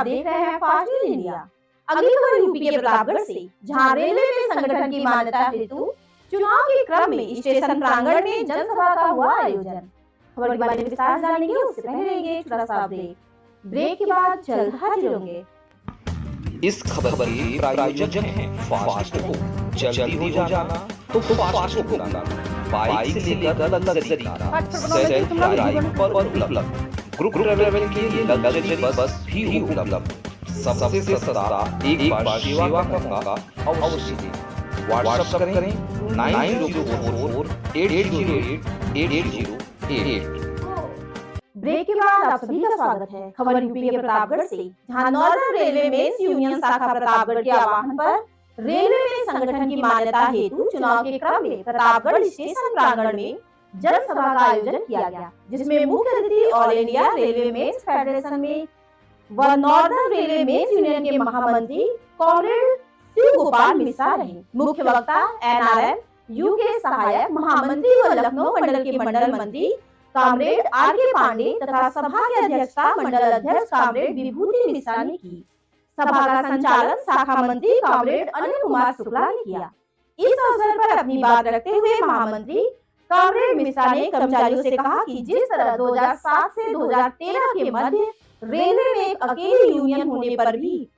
आप देख रहे हैं फास्ट न्यूज इंडिया। अगली खबर यूपी के प्रतापगढ़ से, जहां रेलवे में संगठन की मान्यता हेतु चुनाव के क्रम में स्टेशन प्रांगण में जनसभा का हुआ आयोजन। खबर के बारे में विस्तार से जानेंगे, उससे पहले रहिए छोटा सा ब्रेक के बाद जल्द हाजिर होंगे। इस खबर के प्रायोजक हैं फास्ट को जल्दी हो जाना तो फास्ट को बुलाना, बाइक से लेकर लग्जरी सेल्फ ड्राइव पर उपलब्ध, ग्रुप ट्रैवल के लिए लग्जरी बस भी उपलब्ध, सबसे सस्ता एक बार सेवा का मौका अवश्य दें। व्हाट्सएप करें 9048088088। ब्रेक के बाद आप सभी का स्वागत है। खबर यूपी के प्रतापगढ़ से, जहां नॉर्दर्न रेलवे मेंस यूनियन शाखा प्रतापगढ़ के आह्वान पर रेलवे में संगठन की मान्यता हेतु चुनाव के क्रम में प्रतापगढ़ स्टेशन प्रांगण में जनसभा का आयोजन किया गया, जिसमें मुख्य अतिथि all India railway men's federation में व नॉर्दर्न रेलवे मेंस यूनियन के महामंत्री कॉमरेड शिव गोपाल मिश्रा रहे। मुख्य वक्ता NRM यू के सहायक महामंत्री व लखनऊ मंडल के मंडल मंत्री कॉमरेड RK पांडे तथा सभा की अध्यक्षता मंडल अध्यक्ष कॉमरेड विभूति मिश्रा ने की। सभा का संचालन शाखा मंत्री कॉमरेड अनिल कुमार शुक्ला ने किया। इस अवसर पर अपनी बात रखते हुए महामंत्री कॉमरेड मिश्रा ने कर्मचारियों से कहा कि जिस तरह 2007 से 2013 के मध्य रेलवे में एक अकेली यूनियन होने पर भी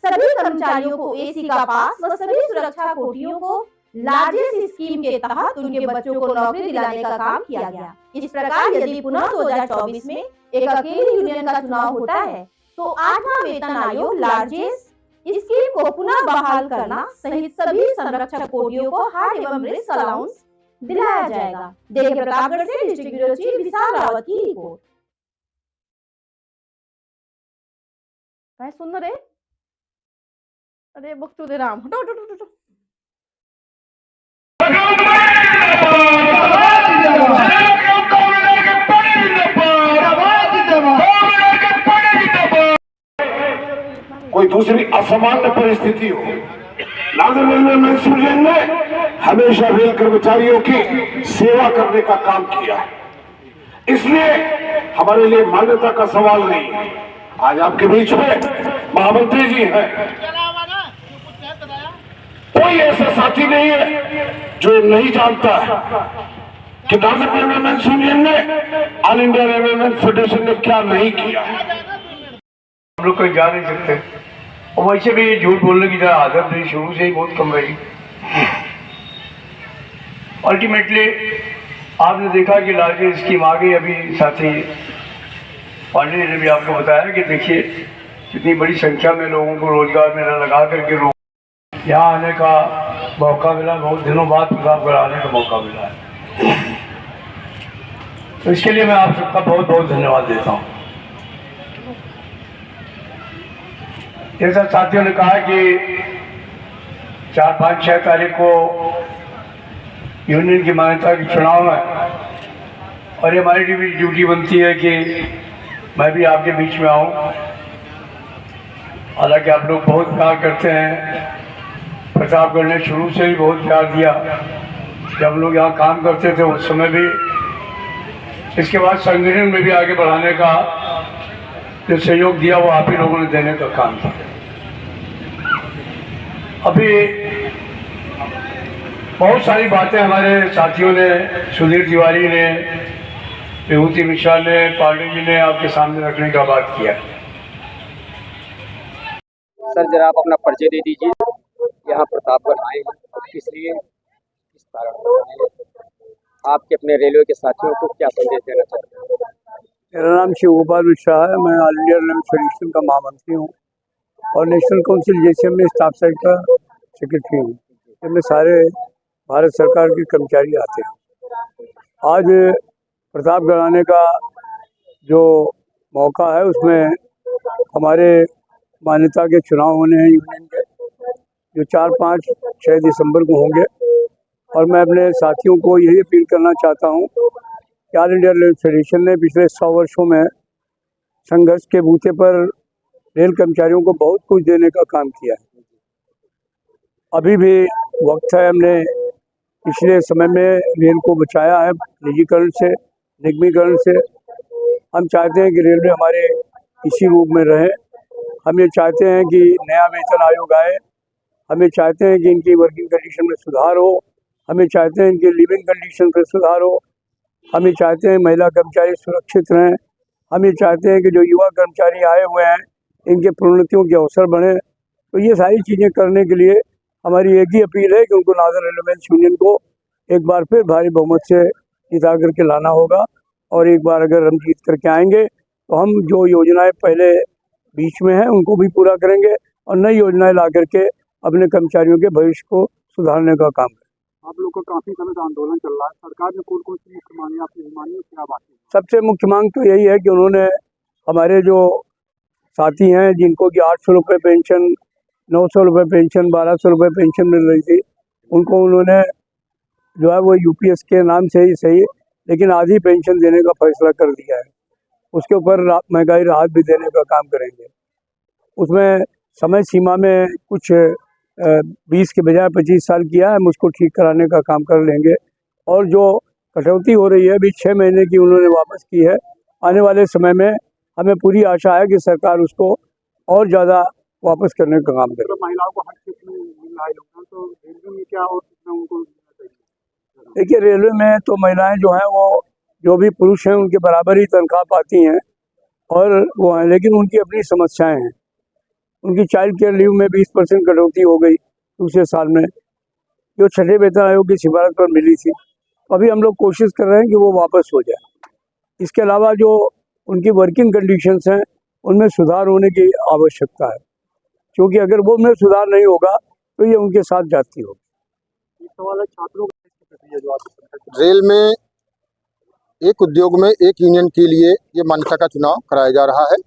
सभी कर्मचारियों को AC का पास व सभी सुरक्षा कोटियों को लार्जेस्ट स्कीम के तहत उनके बच्चों को नौकरी दिलाने का काम किया गया। इस प्रकार यदि पुनः 2024 में एक अकेली यूनियन का चुनाव होता है तो 8वां वेतन आयोग लार्जेस्ट स्कीम को पुनः बहाल करना सहित सभी संरक्षक कोटियों को हार्ड एवं रिस्क अलाउंस दिलाया जाएगा। देखिए प्रतापगढ़ से डिस्ट्रिक्ट ब्यूरो चीफ विशाल रावत की रिपोर्ट। सुन रहे, अरे बख्तुदे राम, हटो हटो हटो। कोई दूसरी असामान्य परिस्थिति हो, नॉर्दर्न रेलवे मेंस यूनियन ने हमेशा रेल कर्मचारियों की सेवा करने का काम किया है, इसलिए हमारे लिए मान्यता का सवाल नहीं है। आज आपके बीच में महामंत्री जी हैं, कोई ऐसा साथी नहीं है जो नहीं जानता है कि नॉर्दर्न रेलवे मेंस यूनियन ने all India railway men's federation ने क्या नहीं किया। हम लोग कहीं जा नहीं सकते और वैसे भी झूठ बोलने की जरा आदत नहीं शुरू से ही बहुत कम रही। अल्टीमेटली आपने देखा कि लार्जेस्ट स्कीम आ गई। अभी साथी पांडे जी ने भी आपको बताया कि देखिए कितनी बड़ी संख्या में लोगों को रोजगार मेला लगा करके यहाँ आने का मौका मिला। बहुत दिनों बाद प्रतापगढ़ आने का मौका मिला है, तो इसके लिए मैं आप सबका बहुत बहुत धन्यवाद देता हूँ। जैसा साथियों ने कहा कि 4, 5, 6 तारीख को यूनियन की मान्यता की चुनाव है और ये हमारी ड्यूटी बनती है कि मैं भी आपके बीच में आऊँ। हालांकि आप लोग बहुत प्यार करते हैं, प्रतापगढ़ ने शुरू से ही बहुत प्यार दिया। जब हम लोग यहाँ काम करते थे उस समय भी, इसके बाद संगठन में भी आगे बढ़ाने का जो सहयोग दिया वो आप ही लोगों ने देने का काम था। अभी बहुत सारी बातें हमारे साथियों ने, सुधीर तिवारी ने, विभूति मिश्रा ने, पांडे जी ने आपके सामने रखने का बात किया। सर जरा आप अपना परिचय दे दीजिए, यहाँ प्रतापगढ़ आए हैं और किस लिए, किस कारण आए हैं, आपके अपने रेलवे के साथियों को क्या संदेश देना चाहते हैं? मेरा नाम शिव गोपाल मिश्रा है। मैं ऑल इंडिया रेलवे फेडरेशन का महामंत्री हूँ और नेशनल काउंसिल JCM में स्टाफ साइड का सेक्रेटरी हूँ। इसमें सारे भारत सरकार के कर्मचारी आते हैं। आज प्रतापगढ़ आने का जो मौका है उसमें हमारे मान्यता के चुनाव होने हैं यूनियन के, जो 4, 5, 6 दिसंबर को होंगे। और मैं अपने साथियों को यही अपील करना चाहता हूँ कि ऑल इंडिया रेल फेडरेशन ने पिछले 100 वर्षों में संघर्ष के बूते पर रेल कर्मचारियों को बहुत कुछ देने का काम किया है। अभी भी वक्त है, हमने पिछले समय में रेल को बचाया है निजीकरण से, निगमीकरण से। हम चाहते हैं कि रेलवे हमारे इसी रूप में रहे। हम ये चाहते हैं कि नया वेतन आयोग आए, हम ये चाहते हैं कि इनकी वर्किंग कंडीशन में सुधार हो, हम ये चाहते हैं इनकी लिविंग कंडीशन में सुधार हो, हम ये चाहते हैं महिला कर्मचारी सुरक्षित रहें, हम ये चाहते हैं कि जो युवा कर्मचारी आए हुए हैं इनके प्रोन्नतियों के अवसर बढ़े। तो ये सारी चीज़ें करने के लिए हमारी एक ही अपील है कि उनको नार्दर्न रेलवेमेंस यूनियन को एक बार फिर भारी बहुमत से जिता करके लाना होगा, और एक बार अगर हम जीत करके आएंगे तो हम जो योजनाएं पहले बीच में हैं उनको भी पूरा करेंगे और नई योजनाएं ला करके अपने कर्मचारियों के भविष्य को सुधारने का काम करेंगे। आप लोग का काफी समय से आंदोलन चल रहा है, सरकार ने कौन कौन सी मुख्य मांगे आपकी मानी, क्या बात है? सबसे मुख्य मांग तो यही है कि उन्होंने हमारे जो साथी हैं जिनको कि 800 रुपये पेंशन, 900 रुपये पेंशन, 1200 रुपये पेंशन मिल रही थी, उनको उन्होंने जो है वो यूपीएस के नाम से ही सही लेकिन आधी पेंशन देने का फैसला कर दिया है। उसके ऊपर महंगाई राहत भी देने का काम करेंगे। उसमें समय सीमा में कुछ 20 के बजाय 25 साल किया है, हम उसको ठीक कराने का काम कर लेंगे। और जो कटौती हो रही है अभी 6 महीने की उन्होंने वापस की है, आने वाले समय में हमें पूरी आशा है कि सरकार उसको और ज़्यादा वापस करने का काम करे। महिलाओं को हर क्षेत्र में मिल रहा है योगदान, तो रेलवे में क्या और कितना उनको मिलना चाहिए? देखिए, रेलवे में तो महिलाएं जो हैं वो जो भी पुरुष हैं उनके बराबर ही तनख्वाह पाती हैं और वो हैं, लेकिन उनकी अपनी समस्याएं हैं। उनकी चाइल्ड केयर लीव में 20% कटौती हो गई दूसरे साल में, जो छठे वेतन आयोग की सिफारिश पर मिली थी। अभी हम लोग कोशिश कर रहे हैं कि वो वापस हो जाए। इसके अलावा जो उनकी वर्किंग कंडीशंस हैं उनमें सुधार होने की आवश्यकता है, क्योंकि अगर वो में सुधार नहीं होगा तो ये उनके साथ जाती होगी। एक सवाल है छात्रों का, जो आप रेल में एक उद्योग में एक यूनियन के लिए ये मान्यता का चुनाव कराया जा रहा है।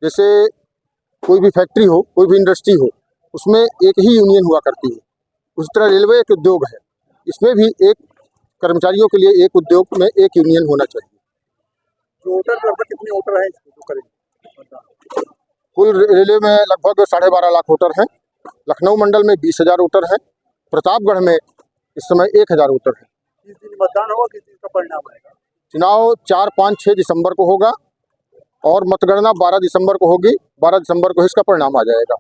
जैसे कोई भी फैक्ट्री हो, कोई भी इंडस्ट्री हो, उसमें एक ही यूनियन हुआ करती है। उसी तरह रेलवे एक उद्योग है, इसमें भी एक कर्मचारियों के लिए एक उद्योग में एक यूनियन होना चाहिए। वोटर लगभग कितने वोटर हैं इसको करेंगे? कुल रेलवे में लगभग 12.5 लाख वोटर हैं। लखनऊ मंडल में 20,000 वोटर हैं। प्रतापगढ़ में इस समय 1,000 वोटर हैं। किस दिन मतदान होगा, किस दिन का परिणाम आएगा? चुनाव 4, 5, 6 दिसंबर को होगा और मतगणना 12 दिसंबर को होगी। 12 दिसंबर को इसका परिणाम आ जाएगा।